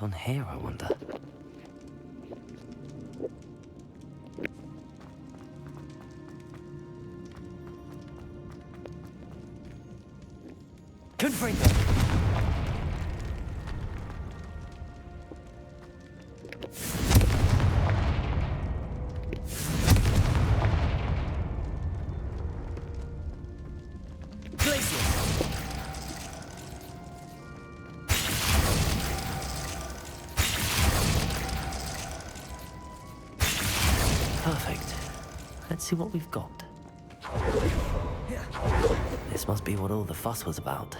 on here, I wonder? Confringo! Perfect. Let's see what we've got. This must be what all the fuss was about.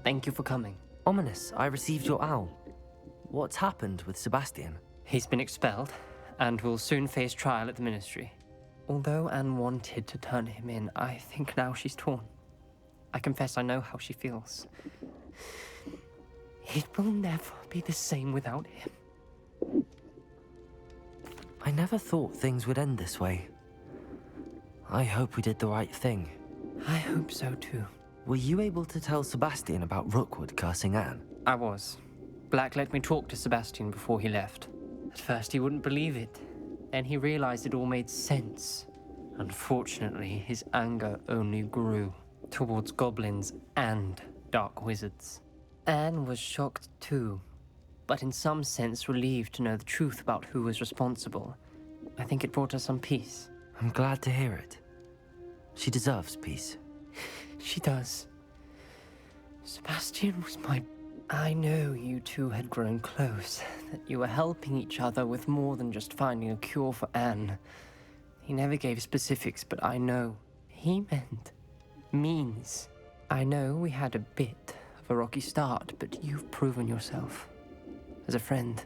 Thank you for coming. Ominous, I received your owl. What's happened with Sebastian? He's been expelled, and will soon face trial at the Ministry. Although Anne wanted to turn him in, I think now she's torn. I confess I know how she feels. It will never be the same without him. I never thought things would end this way. I hope we did the right thing. I hope so too. Were you able to tell Sebastian about Rookwood cursing Anne? I was. Black let me talk to Sebastian before he left. At first he wouldn't believe it. Then he realized it all made sense. Unfortunately, his anger only grew towards goblins and dark wizards. Anne was shocked too, but in some sense relieved to know the truth about who was responsible. I think it brought her some peace. I'm glad to hear it. She deserves peace. She does. Sebastian was my... I know you two had grown close, that you were helping each other with more than just finding a cure for Anne. He never gave specifics, but I know he means. I know we had a bit of a rocky start, but you've proven yourself as a friend.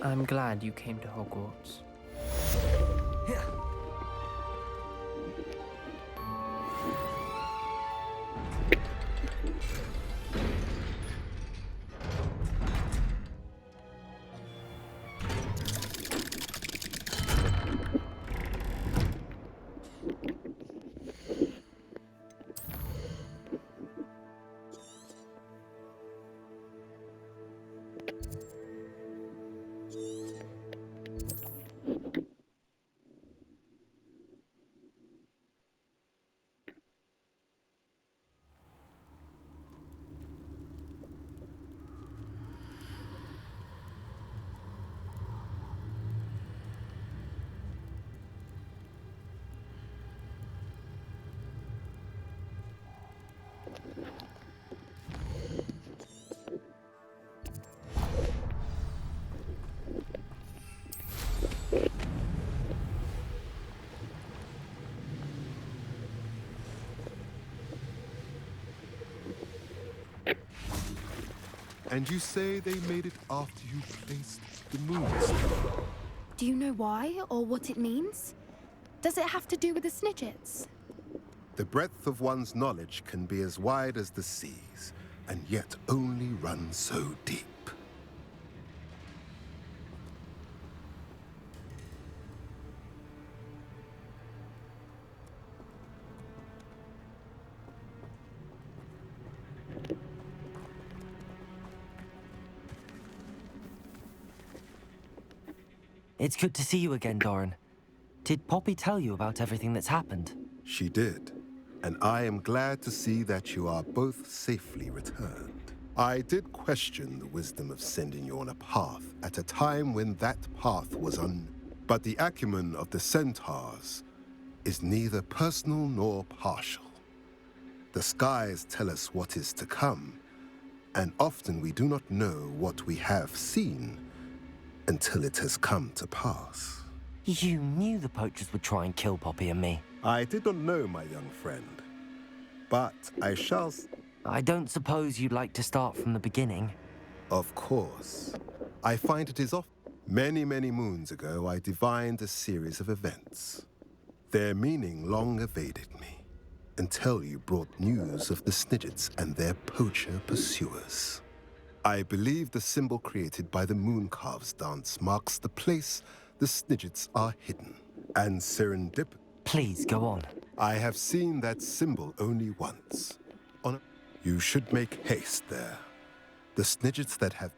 I'm glad you came to Hogwarts. And you say they made it after you placed the moonstone? Do you know why or what it means? Does it have to do with the Snidgets? The breadth of one's knowledge can be as wide as the seas, and yet only run so deep. It's good to see you again, Doran. Did Poppy tell you about everything that's happened? She did, and I am glad to see that you are both safely returned. I did question the wisdom of sending you on a path at a time when that path was But the acumen of the centaurs is neither personal nor partial. The skies tell us what is to come, and often we do not know what we have seen until it has come to pass. You knew the poachers would try and kill Poppy and me. I did not know, my young friend, but I shall... I don't suppose you'd like to start from the beginning? Of course. I find it is Many, many moons ago, I divined a series of events. Their meaning long evaded me, until you brought news of the Snidgets and their poacher pursuers. I believe the symbol created by the Mooncalves dance marks the place the Snidgets are hidden. And Please, go on. I have seen that symbol only once. You should make haste there. The Snidgets that have...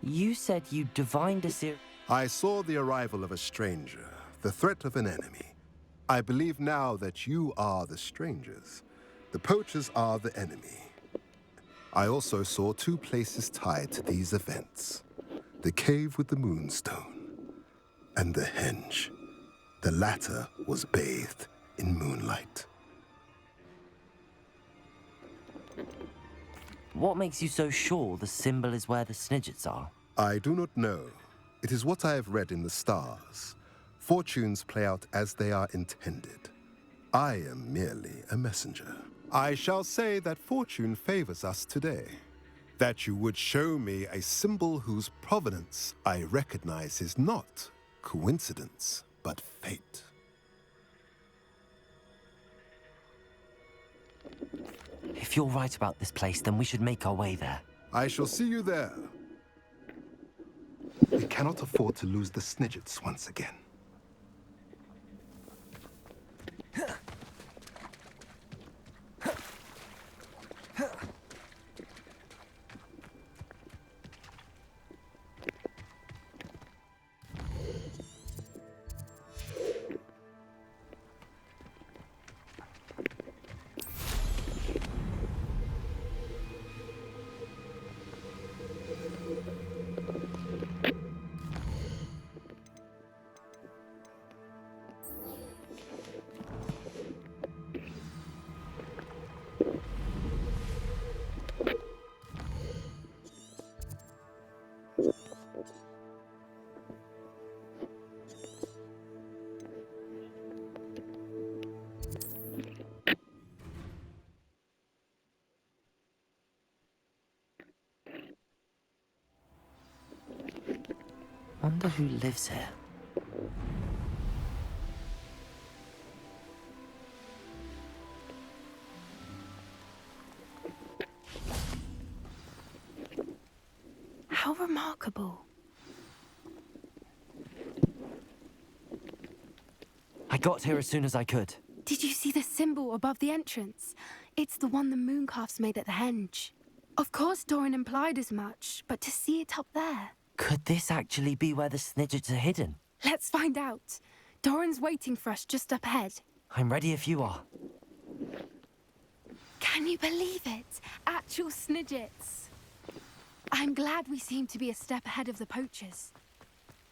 You said you divined a I saw the arrival of a stranger, the threat of an enemy. I believe now that you are the strangers. The poachers are the enemy. I also saw two places tied to these events. The cave with the moonstone, and the henge. The latter was bathed in moonlight. What makes you so sure the symbol is where the Snidgets are? I do not know. It is what I have read in the stars. Fortunes play out as they are intended. I am merely a messenger. I shall say that fortune favors us today. That you would show me a symbol whose provenance I recognize is not coincidence, but fate. If you're right about this place, then we should make our way there. I shall see you there. We cannot afford to lose the Snidgets once again. Wonder who lives here. How remarkable. I got here as soon as I could. Did you see the symbol above the entrance? It's the one the Mooncalves made at the henge. Of course Doran implied as much, but to see it up there... Could this actually be where the Snidgets are hidden? Let's find out. Doran's waiting for us just up ahead. I'm ready if you are. Can you believe it? Actual Snidgets. I'm glad we seem to be a step ahead of the poachers.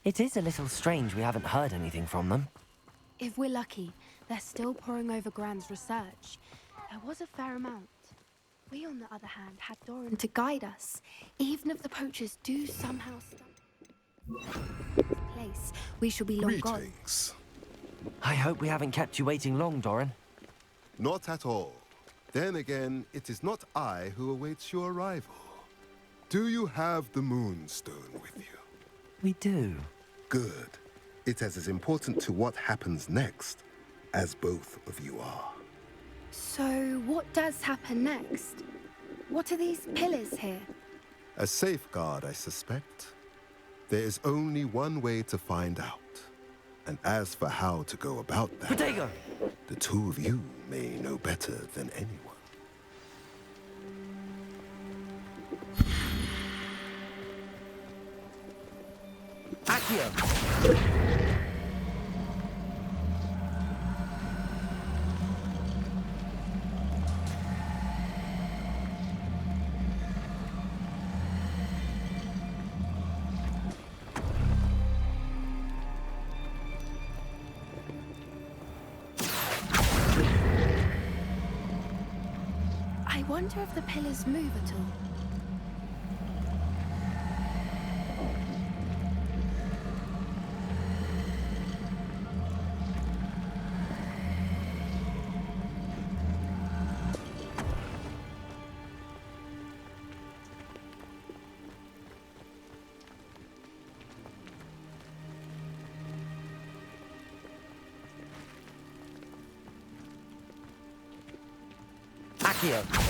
It is a little strange we haven't heard anything from them. If we're lucky, they're still poring over Gran's research. There was a fair amount. We, on the other hand, had Doran to guide us. Even if the poachers do somehow place, we shall be long gone. Greetings. I hope we haven't kept you waiting long, Doran. Not at all. Then again, it is not I who awaits your arrival. Do you have the Moonstone with you? We do. Good. It is as important to what happens next as both of you are. So, what does happen next? What are these pillars here? A safeguard, I suspect. There is only one way to find out. And as for how to go about that, Protego! the two of you may know better than anyone. Accio! I wonder if the pillars move at all. Accio!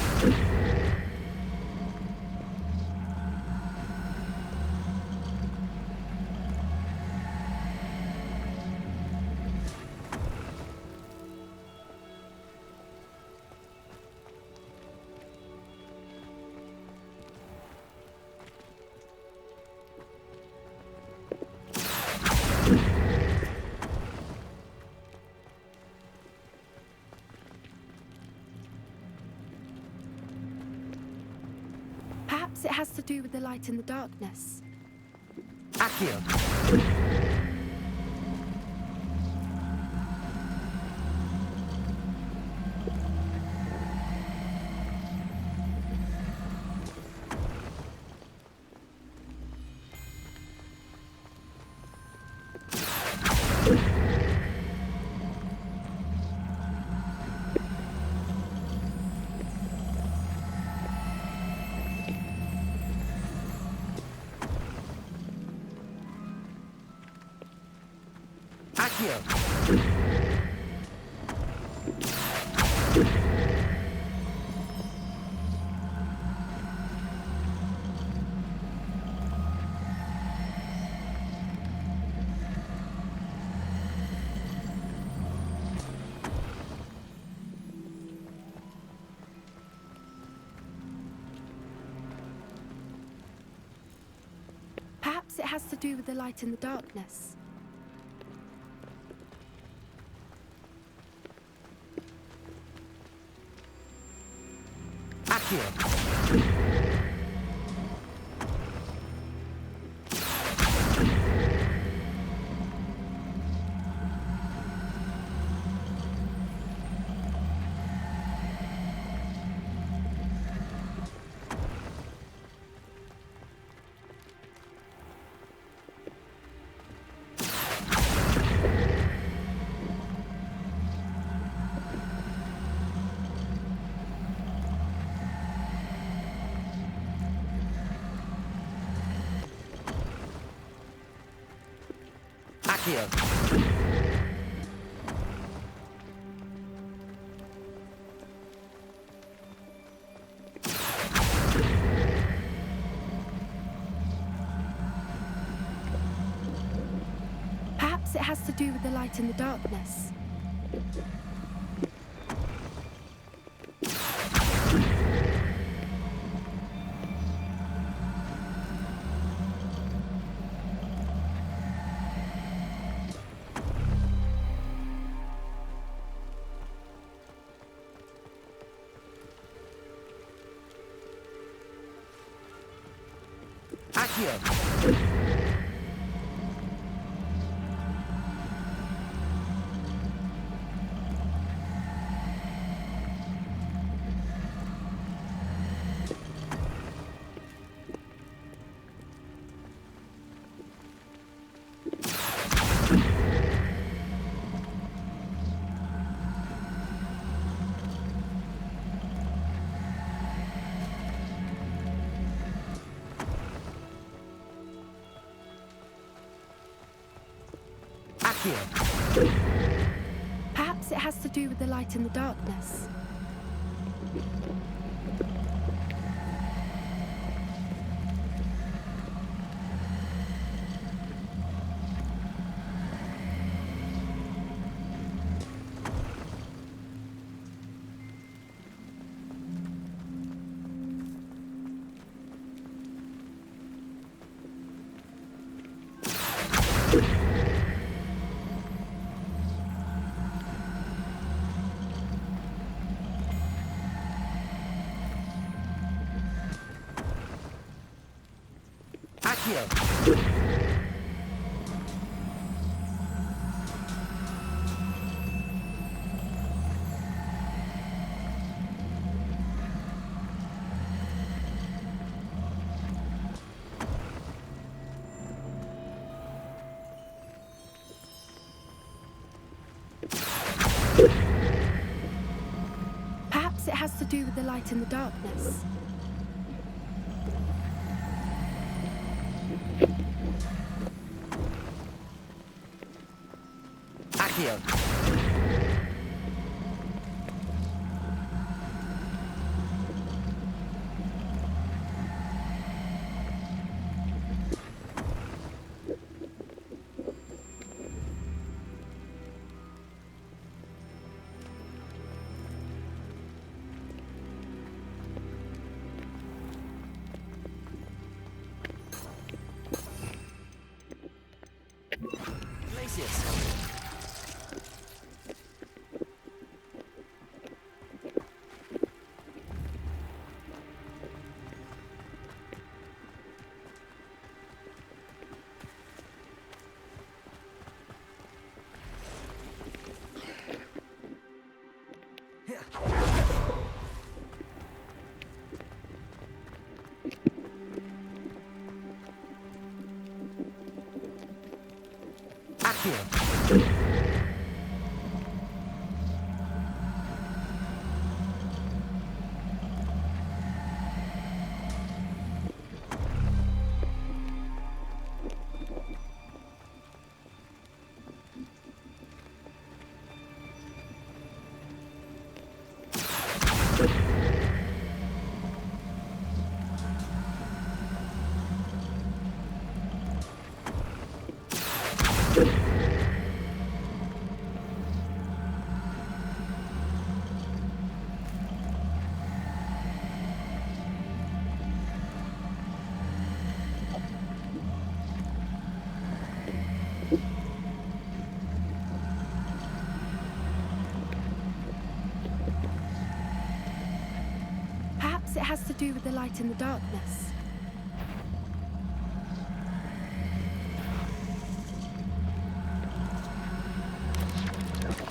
Perhaps it has to do with the light in the darkness. Accio! Accio! Perhaps it has to do with the light in the darkness. Accio! Accio! Perhaps it has to do with the light in the darkness. Accio! Accio. Perhaps it has to do with the light in the darkness. Accio. Perhaps it has to do with the light in the darkness. Accio. Accio. Perhaps it has to do with the light in the darkness.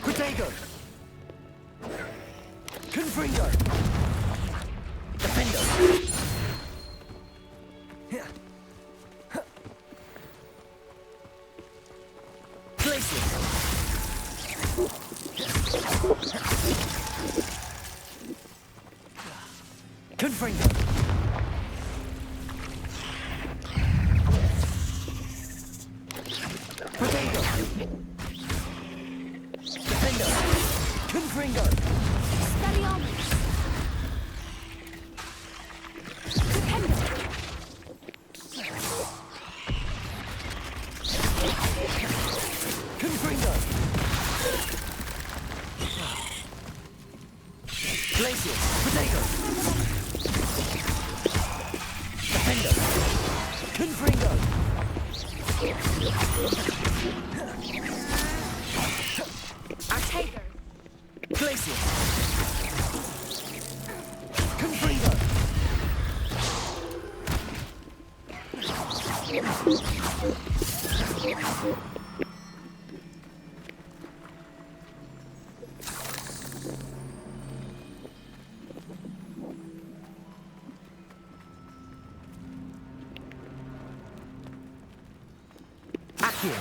Protego. Confringo. Defendo. Glacius. Confringo. Protego. Defendo. Confringo. Expelliarmus! Dependo! Confringo. Glacius. Protego. Defendo. Confringo. Artego! Glacius. Confringo. Accio.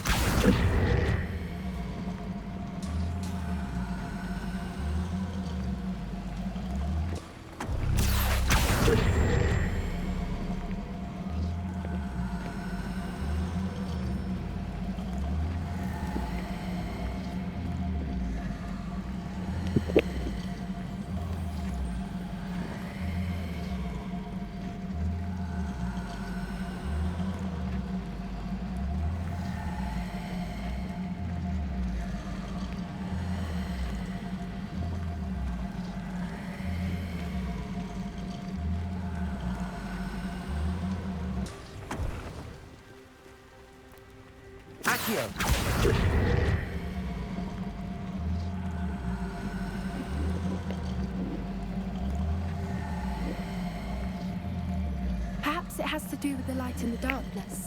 Perhaps it has to do with the light and the darkness.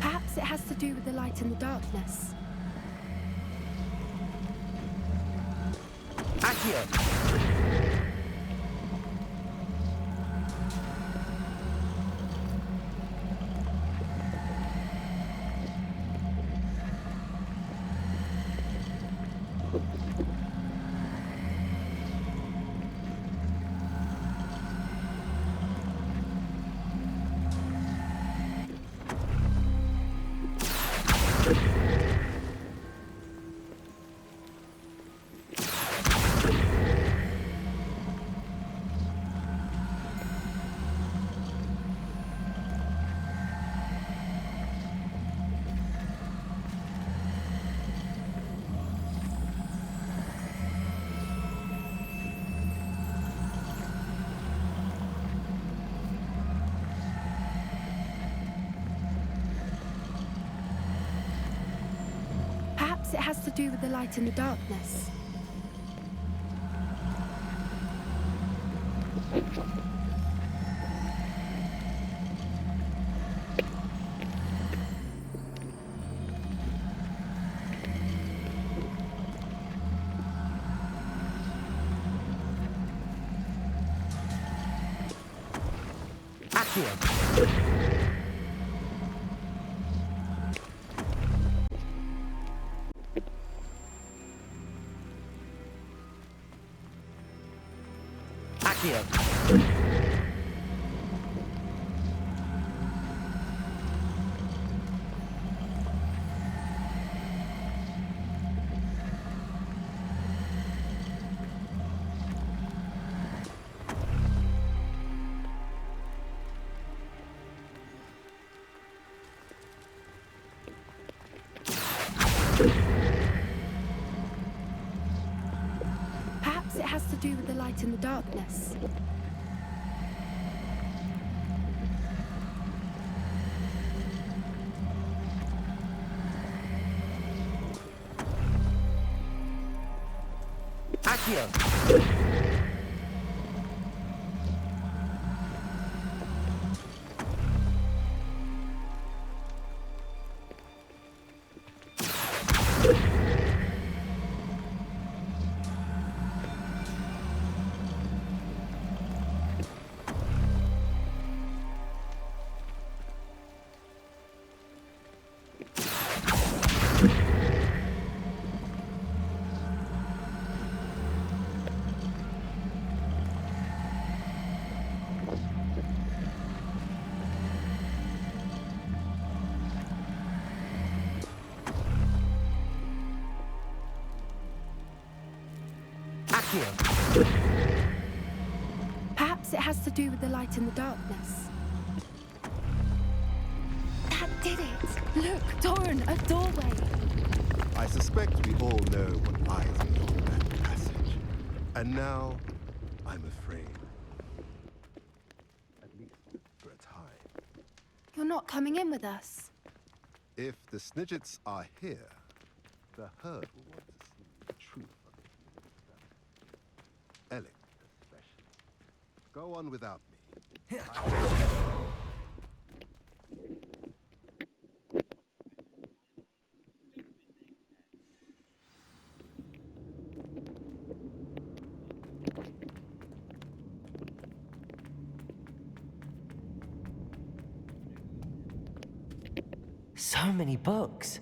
Perhaps it has to do with the light and the darkness. Perhaps it has to do with the light and the darkness. Perhaps it has to do with the light and the darkness. Perhaps it has to do with the light and the darkness. That did it! Look, Doran, a doorway! I suspect we all know what lies beyond that passage. And now, I'm afraid, at least for a time, You're not coming in with us. if the Snidgets are here, the herd will want to see the truth of the human stuff. Alec, especially. Go on without me. So many books.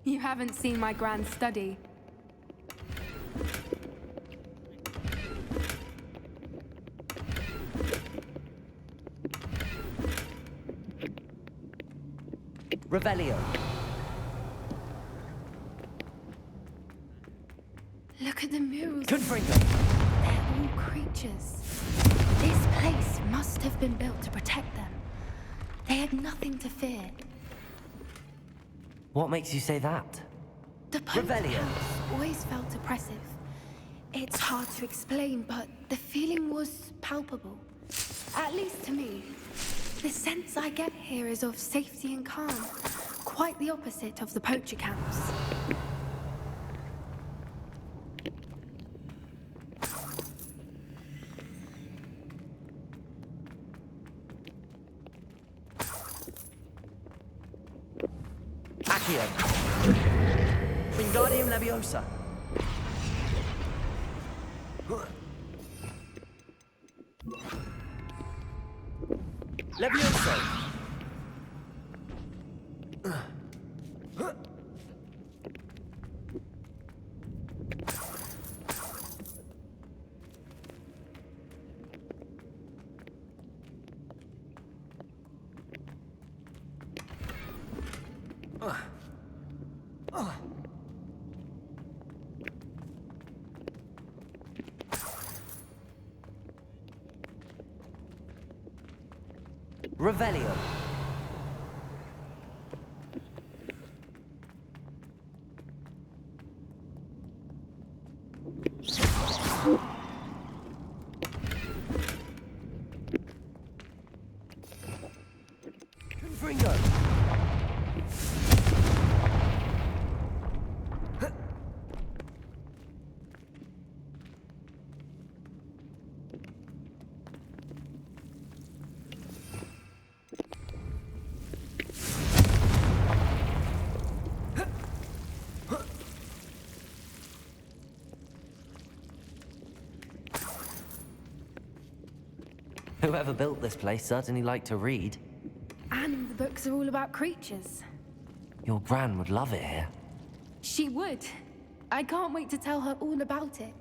You haven't seen my grand study. Revelio. Look at the murals. Confringo. They're all creatures. This place must have been built to protect them. They had nothing to fear. What makes you say that? The Pope's Rebellion. house always felt oppressive. It's hard to explain, but the feeling was palpable. At least to me. The sense I get here is of safety and calm. Quite the opposite of the poacher camps. Accio. Wingardium Leviosa. Levioso. Revelio. Confringo. Whoever built this place certainly liked to read. And the books are all about creatures. Your gran would love it here. She would. I can't wait to tell her all about it.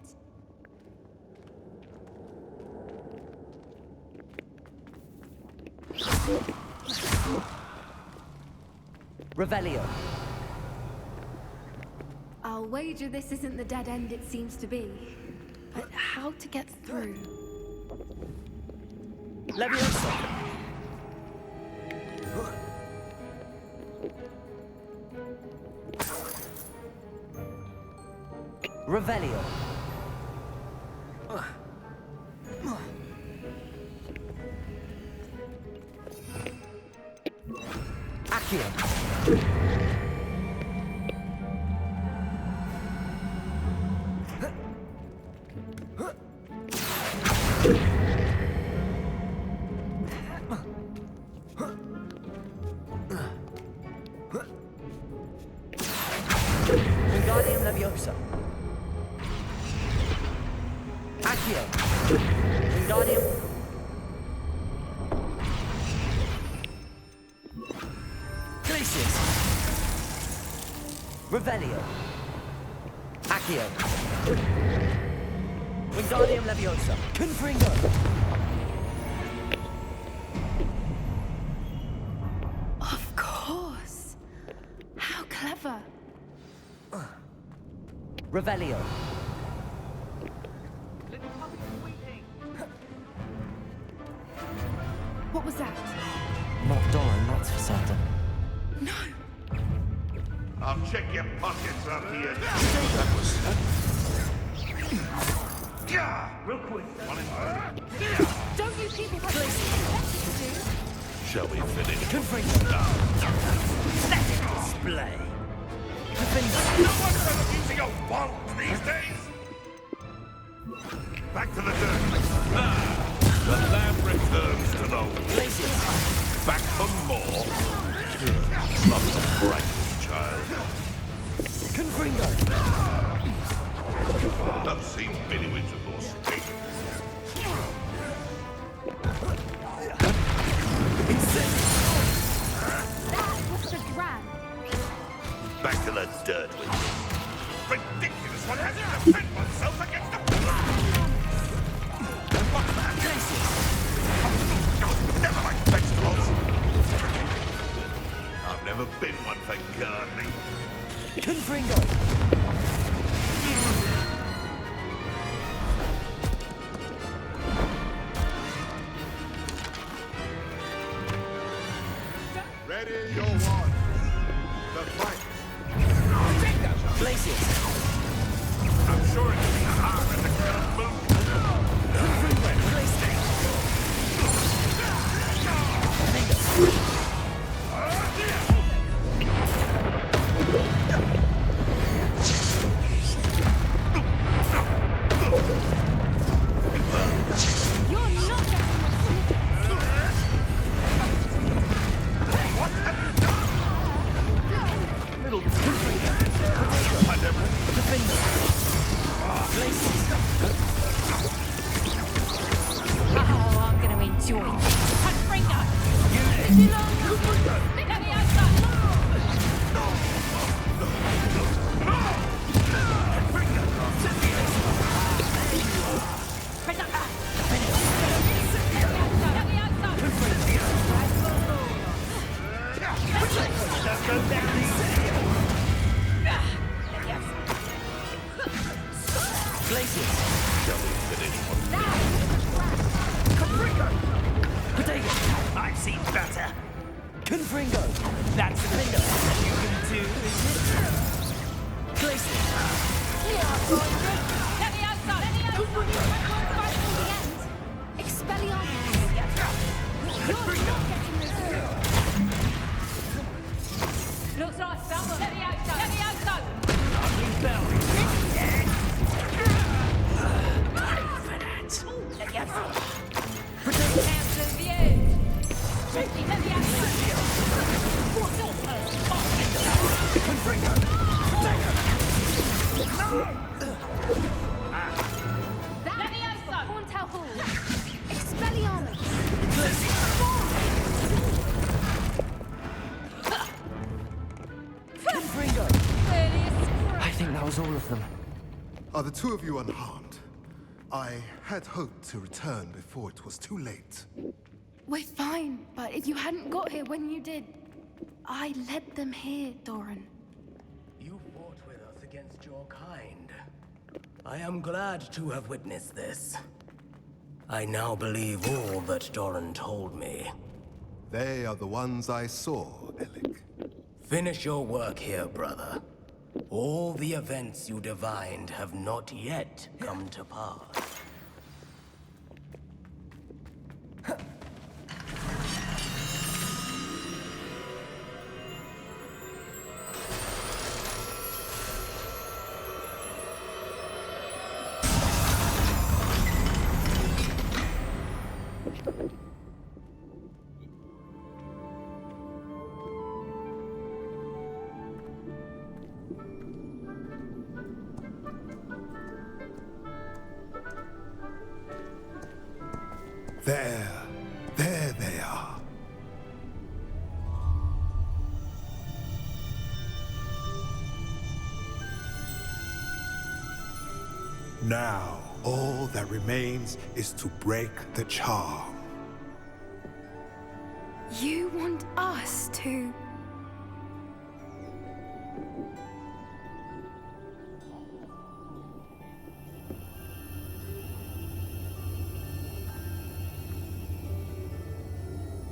Revelio. I'll wager this isn't the dead end it seems to be. But how to get through? Leviosa. Revelio. Accio. Wingardium Leviosa. Accio. Wingardium. Glacius. Revelio. Accio. Wingardium Leviosa. Confringo. Of course. How clever. Revelio. What was that? Not Doran, that's for certain. No. I'll check your pockets up here. Real quick. Don't you people have anything to do? Shall we finish? Pathetic display. No one's ever using a wand these days! Back to the dirt. The lamb returns to the Places. back for more. Not the brightest child. Confringo. I've seen Billywitch of your state. That was the dram. Back to the dirt with you. Ridiculous one has to defend oneself against the... What's that? Oh, never mind vegetables. I've never been one for gardening. Confringo. Ready your wand. The fight. Places. I'm sure it's been hard at the current moon. You're not getting Oh, I'm gonna enjoy this. Confringo! Let me I've seen better. Confringo. That's the thing that you can do, is it? Places. Let me outside! Let me outside! the end. Expelliarmus. You're not getting this. Looks like someone. Let me outside! Let me outside! Ugly bell. Let me outside! Hands of the end! Let me outside! Let me outside! Hauntel Hall. Expelliarmus. Confringo. I think that was all of them. Are the two of you unharmed? I had hoped to return before it was too late. We're fine, but if you hadn't got here when you did, I led them here, Doran. You fought with us against your kind. I am glad to have witnessed this. I now believe all that Doran told me. They are the ones I saw, Alec. Finish your work here, brother. All the events you divined have not yet come to pass. There they are. Now, all that remains is to break the charm. You want us to...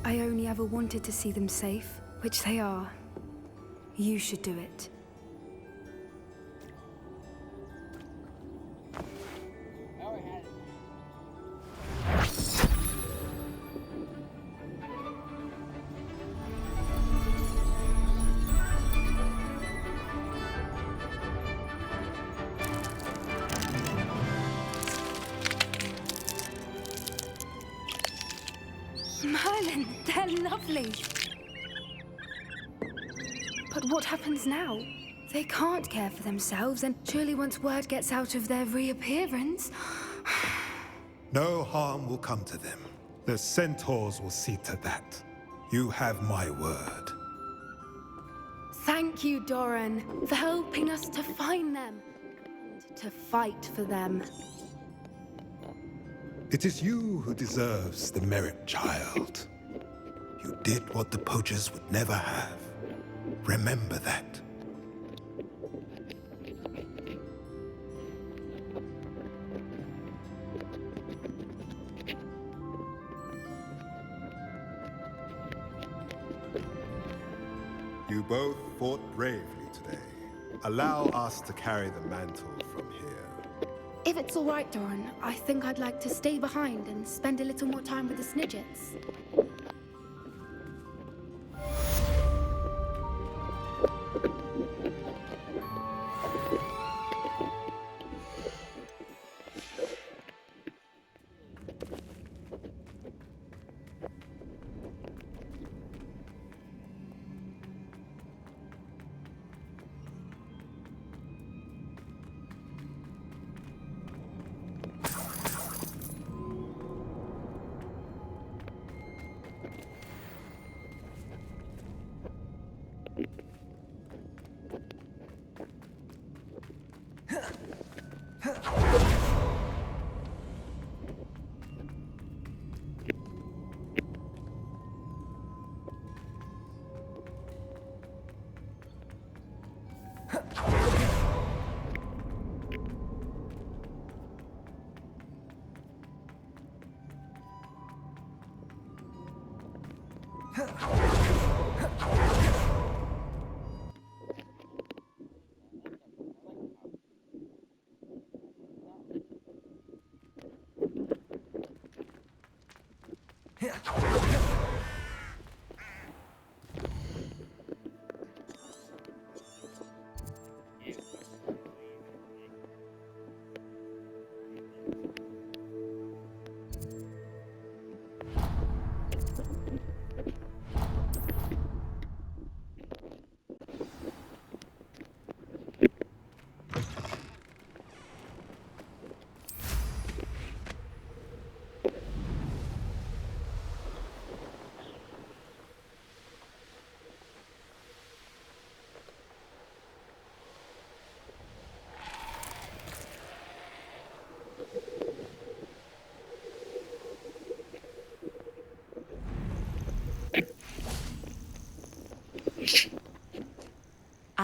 I only ever wanted to see them safe, which they are. You should do it. Our hat Merlin, they're lovely. But what happens now? They can't care for themselves, and surely once word gets out of their reappearance... No harm will come to them. The centaurs will see to that. You have my word. Thank you, Doran, for helping us to find them and to fight for them. It is you who deserves the merit, child. You did what the poachers would never have. Remember that. You both fought bravely today. Allow us to carry the mantle from here. If it's all right, Doran, I think I'd like to stay behind and spend a little more time with the Snidgets.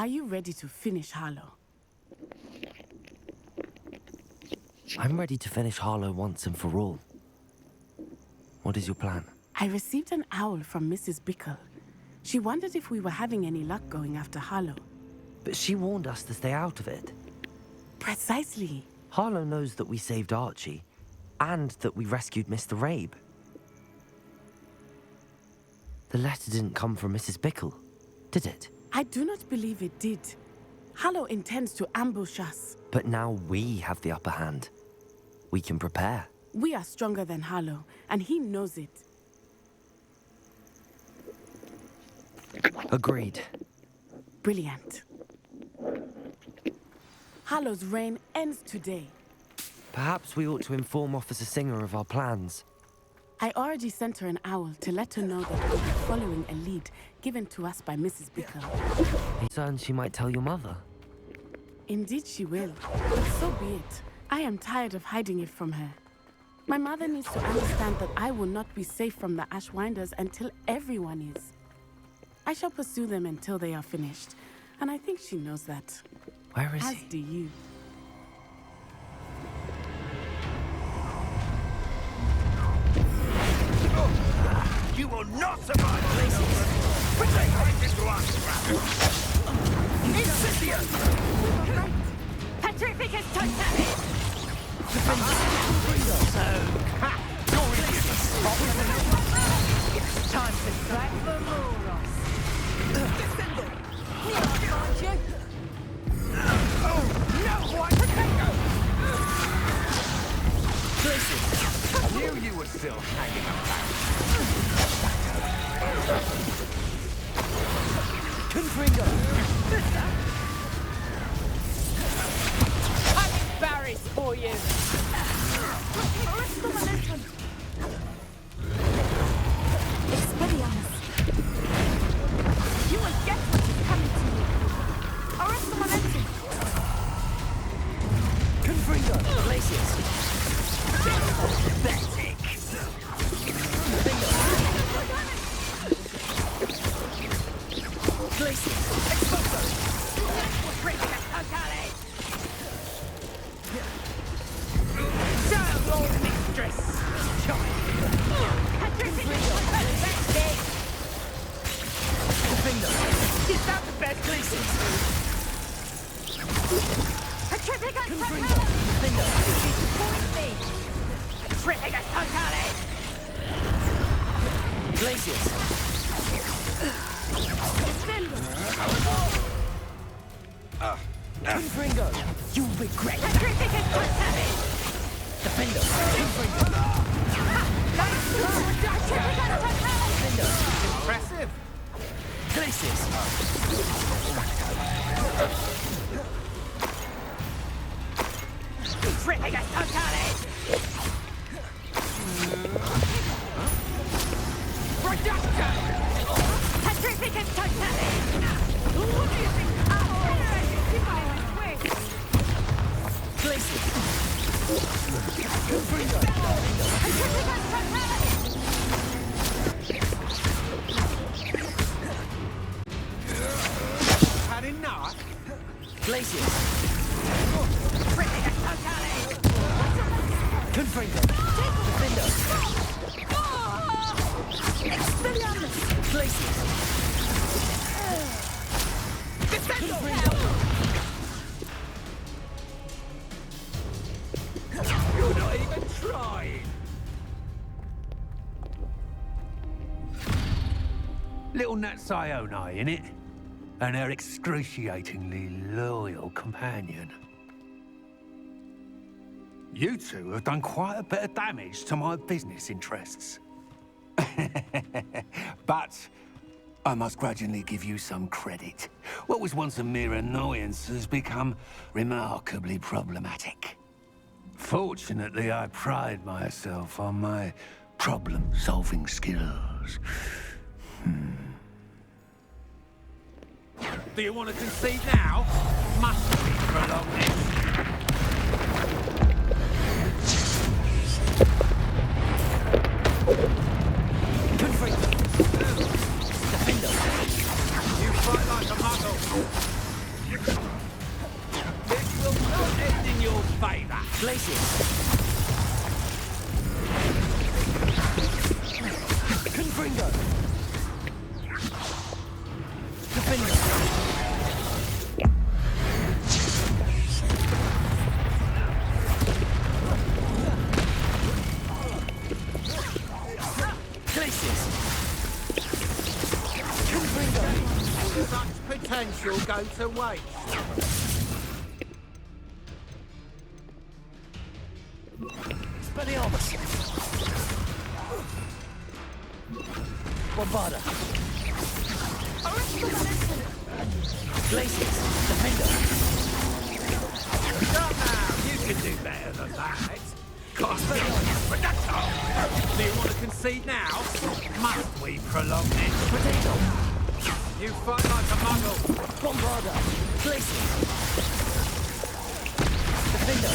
Are you ready to finish Harlow? I'm ready to finish Harlow once and for all. What is your plan? I received an owl from Mrs. Bickle. She wondered if we were having any luck going after Harlow. But she warned us to stay out of it. Precisely. Harlow knows that we saved Archie, and that we rescued Mr. Rabe. The letter didn't come from Mrs. Bickle, did it? I do not believe it did. Harlow intends to ambush us. But now we have the upper hand. We can prepare. We are stronger than Harlow, and he knows it. Agreed. Brilliant. Harlow's reign ends today. Perhaps we ought to inform Officer Singer of our plans. I already sent her an owl to let her know that we'll be following a lead given to us by Mrs. Bickle. Concerned she might tell your mother. Indeed she will, but so be it. I am tired of hiding it from her. My mother needs to understand that I will not be safe from the Ashwinders until everyone is. I shall pursue them until they are finished, and I think she knows that. Where is As he? do you. You will not survive this! Protect right into our Incendium! Petrificus Totalis! It's time to drag the Moros. Aren't you? No, what? Potato! Listen, I knew you were still hanging about. Confringo! Having berries for you. Expelliarmus. You will get what is coming to you. Arresto Momentum. Confringo! Glacius! Pathetic! Glacius! Exposo! Child old mistress. Confringo! Is that the best Glacius! Confringo. Confringo! Triffica totale. Glacius! Confringo! You regret that! Triffica totale. Defendo! Confringo! Defendo! Impressive. Glacius! Triffica totale. Reduction. Triffica totale. What do you think? Glacius! Confringo! Had enough? Glacius! Confringo! Defendo! Expelliarmus. Glacius! Confringo! You're not even trying. Little Nat Sione, innit? And her excruciatingly loyal companion. You two have done quite a bit of damage to my business interests. But I must grudgingly give you some credit. What was once a mere annoyance has become remarkably problematic. Fortunately, I pride myself on my problem-solving skills. Do you want to concede now? Must we prolong this? Confringo! Defendo! You fight like a muggle. This will not end in your favour. Glacius! Confringo! Defendo! Glacius! Confringo! Such potential go to waste. Expelliarmus! Bombarda! Glacius! Defendo! Come now, you can do better than that. Cost me Reducto! Do you want to concede now? Must we prolong this? Potato! You fight like a muggle. Bombarda! Glacius! Defendo!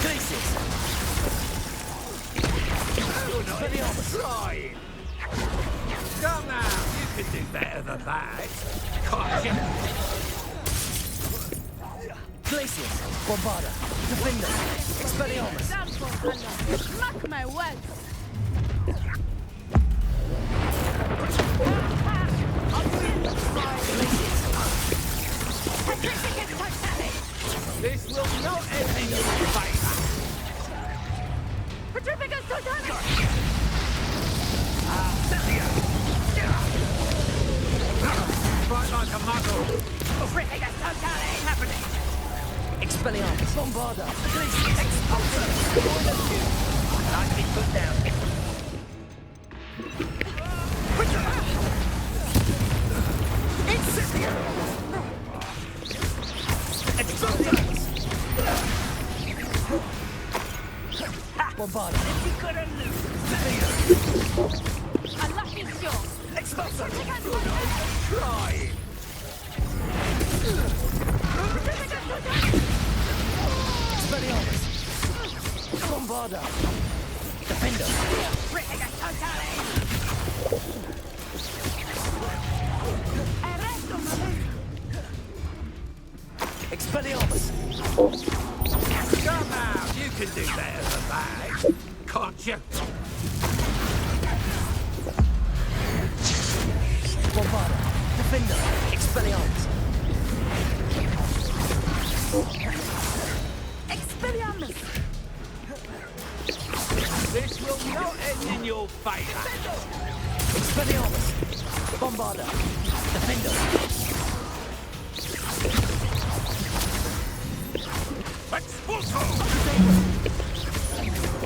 Glacius! You're not even trying. Come now, you can do better than that. Gotcha. Glacius! Bombarda! Defendo! Expelliarmus! Mark my words. This will not end in your favour. Fight like a muggle. Expelliarmus! Bombarda! Expulsor! Lightly put down. Incendio! Expelliarmus! Bombarda! A lucky shot. Expulsor! Try! Expelliarmus! Bombarda! Defender! Expelliarmus! Come out! You can do better than that, can't you? Bombarda! Defender! Expelliarmus! Expelliarmus. This will not end in your favour. Expelliarmus! Bombarda! Defender! Expulso!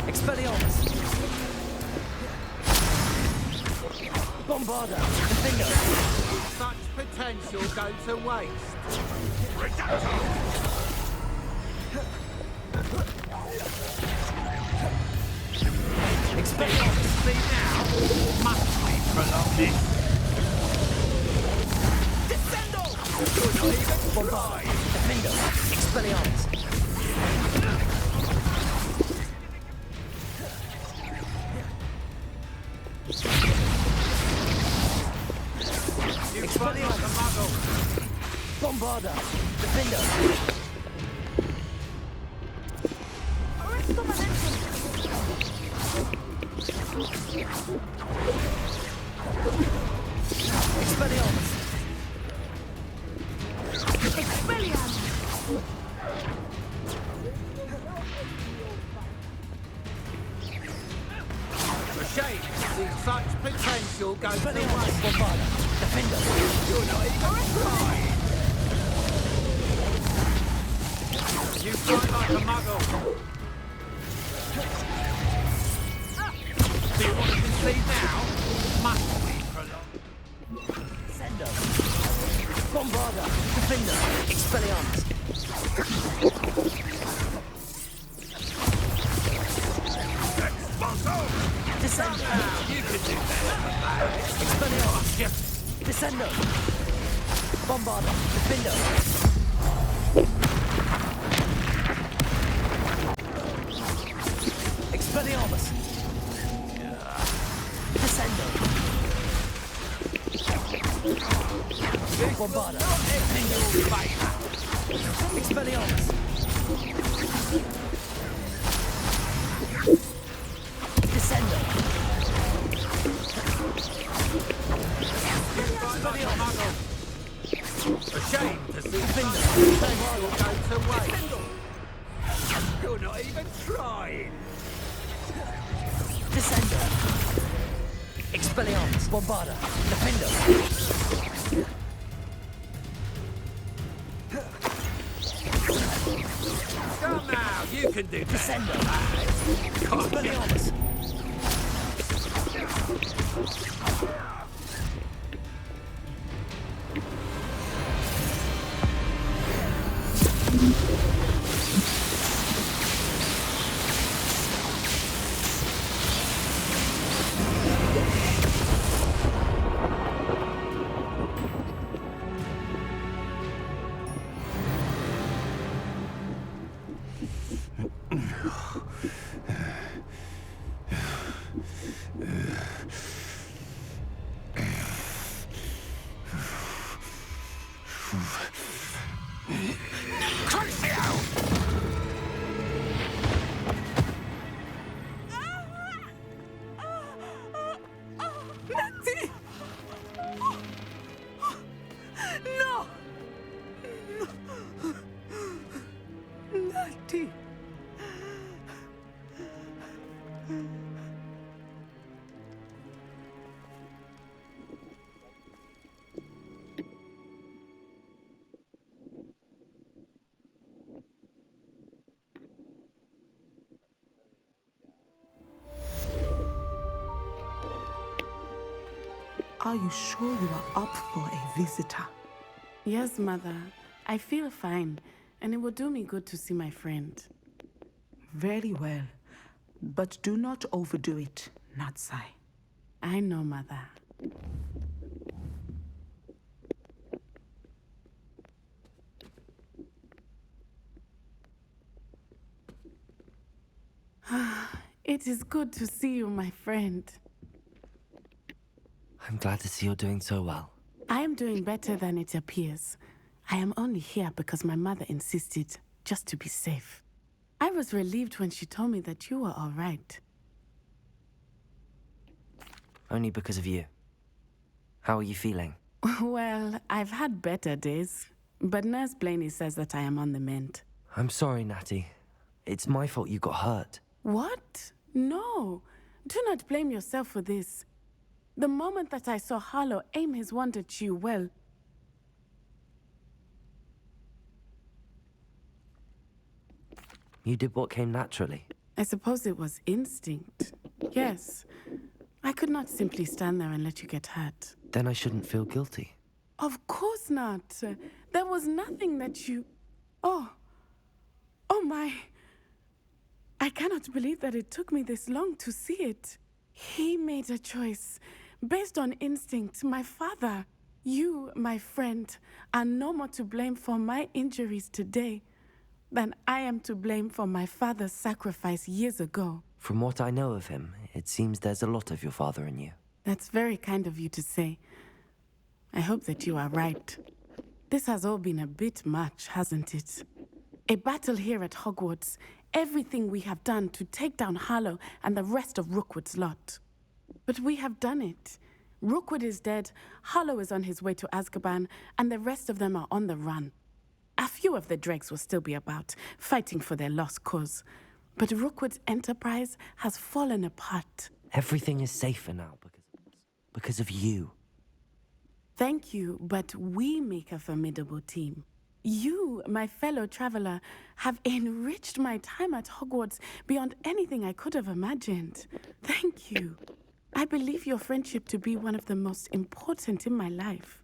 Expelliarmus! Bombarda! Defender! Such potential go to waste. Expelliarmus! See now? Must we prolong this? Descendo! Bombarda! Defender! Expelliarmus! Expelliarmus! Bombarda! Defender! Expelliarmus! Expelliarmus. A shame to see such potential go to Expelliarmus! waste. Bombarda! Defender! You're not even trying. You fight like a muggle. Do you want to concede now? Must we prolong? Sendo! Bombarda! Defender! Expelliarmus! Expulso! Descendo! You can do better than that. Expelliarmus! Descendo! Bombarda! Defender! Expelliarmus! Descendo! Bombarda! Expelliarmus! Descendo! Expelliarmus! A shame to see Defender! such potential go to waste. You're not even trying. Descendo! Expelliarmus! Bombarda! Defender! Come now, you can do better Descendo! than that. Can't you? Expelliarmus! Natty! No! Natty! Are you sure you are up for a visitor? Yes, Mother. I feel fine, and it will do me good to see my friend. Very well. But do not overdo it, Natsai. I know, Mother. It is good to see you, my friend. I'm glad to see you're doing so well. I am doing better than it appears. I am only here because my mother insisted, just to be safe. I was relieved when she told me that you were all right. Only because of you. How are you feeling? Well, I've had better days, but Nurse Blaney says that I am on the mend. I'm sorry, Natty. It's my fault you got hurt. What? No. Do not blame yourself for this. The moment that I saw Harlow aim his wand at you, well... You did what came naturally. I suppose it was instinct. Yes. I could not simply stand there and let you get hurt. Then I shouldn't feel guilty. Of course not. There was nothing that you... Oh. Oh my... I cannot believe that it took me this long to see it. He made a choice. Based on instinct, my father, you, my friend, are no more to blame for my injuries today than I am to blame for my father's sacrifice years ago. From what I know of him, it seems there's a lot of your father in you. That's very kind of you to say. I hope that you are right. This has all been a bit much, hasn't it? A battle here at Hogwarts, everything we have done to take down Harlow and the rest of Rookwood's lot. But we have done it. Rookwood is dead, Harlow is on his way to Azkaban, and the rest of them are on the run. A few of the dregs will still be about, fighting for their lost cause. But Rookwood's enterprise has fallen apart. Everything is safer now because of you. Thank you, but we make a formidable team. You, my fellow traveler, have enriched my time at Hogwarts beyond anything I could have imagined. Thank you. I believe your friendship to be one of the most important in my life.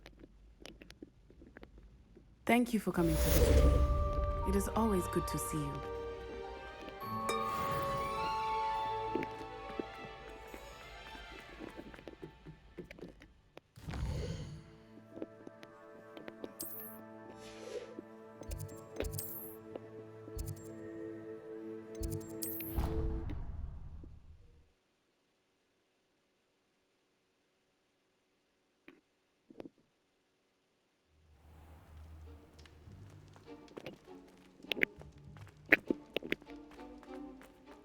Thank you for coming to visit me. It is always good to see you.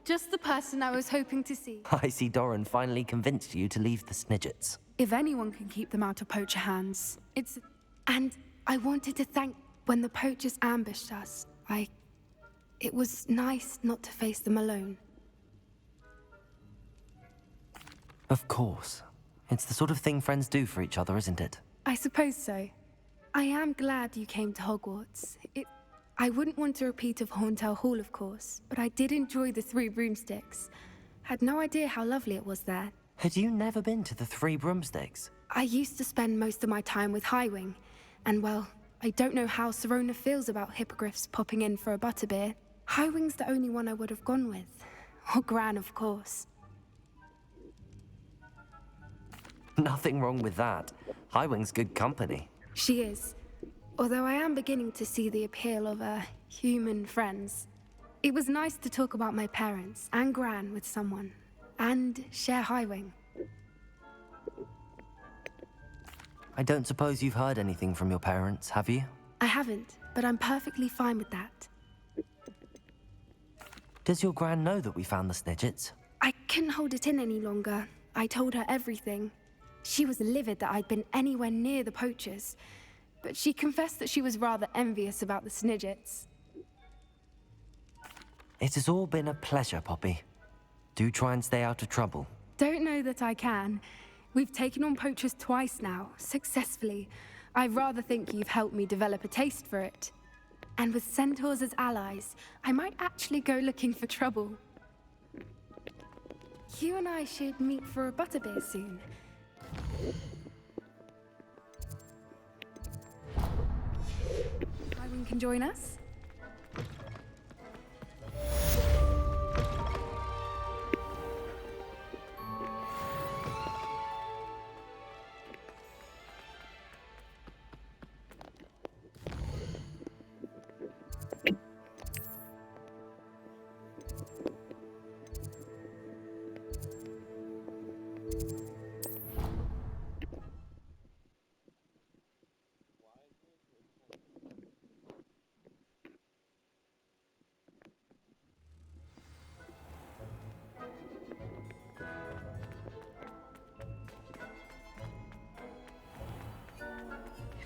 Just the person I was hoping to see. I see Doran finally convinced you to leave the Snidgets. If anyone can keep them out of poacher hands, it's... And I wanted to thank when the poachers ambushed us. It was nice not to face them alone. Of course. It's the sort of thing friends do for each other, isn't it? I suppose so. I am glad you came to Hogwarts. I wouldn't want a repeat of Horntail Hall, of course, but I did enjoy the Three Broomsticks. Had no idea how lovely it was there. Had you never been to the Three Broomsticks? I used to spend most of my time with Highwing, and well, I don't know how Serona feels about hippogriffs popping in for a butterbeer. Highwing's the only one I would have gone with. Or Gran, of course. Nothing wrong with that. Highwing's good company. She is. Although I am beginning to see the appeal of, human friends. It was nice to talk about my parents and Gran with someone. And share Highwing. I don't suppose you've heard anything from your parents, have you? I haven't, but I'm perfectly fine with that. Does your Gran know that we found the Snidgets? I couldn't hold it in any longer. I told her everything. She was livid that I'd been anywhere near the poachers. But she confessed that she was rather envious about the Snidgets. It has all been a pleasure, Poppy. Do try and stay out of trouble. Don't know that I can. We've taken on poachers twice now, successfully. I rather think you've helped me develop a taste for it. And with centaurs as allies, I might actually go looking for trouble. You and I should meet for a butterbeer soon. can join us?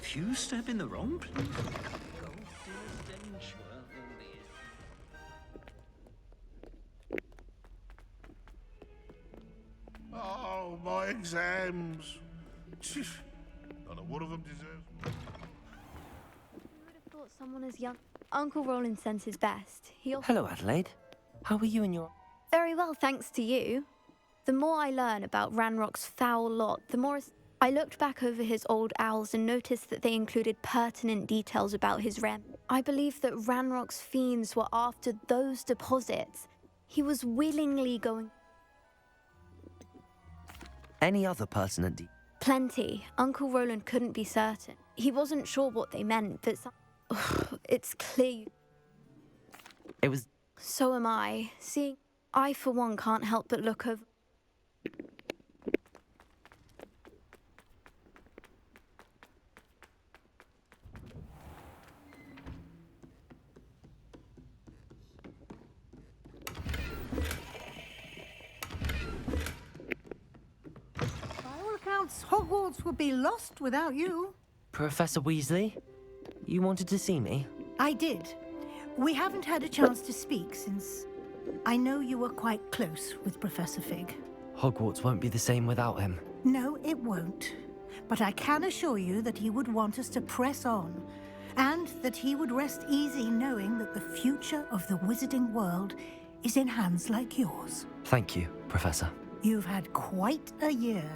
If you step in the wrong place, go to a stench, well, then Oh, my exams. None of one of them deserves. You would have thought someone as young. Uncle Roland sends his best. Hello, Adelaide. How are you and your... Very well, thanks to you. The more I learn about Ranrock's foul lot, the more I looked back over his old owls and noticed that they included pertinent details about his rem. I believe that Ranrock's fiends were after those deposits. He was willingly going... Any other pertinent Plenty. Uncle Roland couldn't be certain. He wasn't sure what they meant, but it's clear. It was... So am I. See, I for one can't help but look over... Hogwarts would be lost without you. Professor Weasley? You wanted to see me? I did. We haven't had a chance to speak since... I know you were quite close with Professor Fig. Hogwarts won't be the same without him. No, it won't. But I can assure you that he would want us to press on, and that he would rest easy knowing that the future of the wizarding world is in hands like yours. Thank you, Professor. You've had quite a year,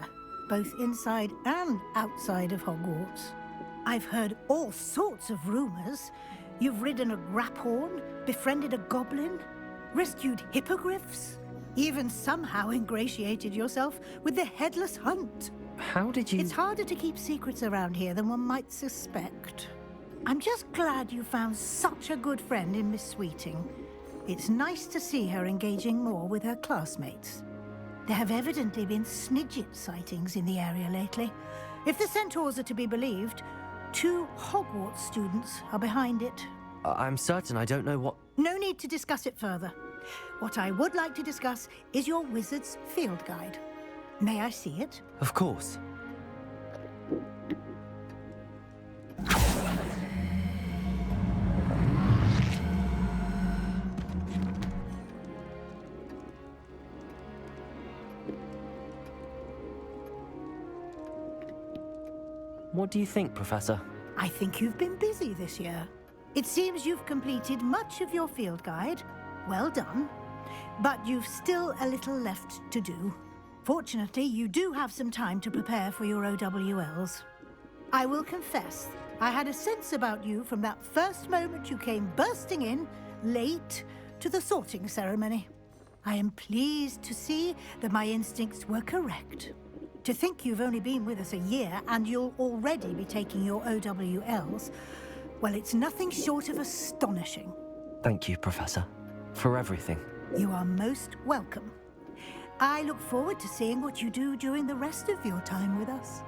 both inside and outside of Hogwarts. I've heard all sorts of rumors. You've ridden a graphorn, befriended a goblin, rescued hippogriffs, even somehow ingratiated yourself with the Headless Hunt. How did you... It's harder to keep secrets around here than one might suspect. I'm just glad you found such a good friend in Miss Sweeting. It's nice to see her engaging more with her classmates. There have evidently been Snidget sightings in the area lately. If the centaurs are to be believed, 2 Hogwarts students are behind it. I'm certain I don't know what... No need to discuss it further. What I would like to discuss is your wizard's field guide. May I see it? Of course. What do you think, Professor? I think you've been busy this year. It seems you've completed much of your field guide. Well done. But you've still a little left to do. Fortunately, you do have some time to prepare for your OWLs. I will confess, I had a sense about you from that first moment you came bursting in, late, to the sorting ceremony. I am pleased to see that my instincts were correct. To think you've only been with us a year and you'll already be taking your OWLs, well, it's nothing short of astonishing. Thank you, Professor, for everything. You are most welcome. I look forward to seeing what you do during the rest of your time with us.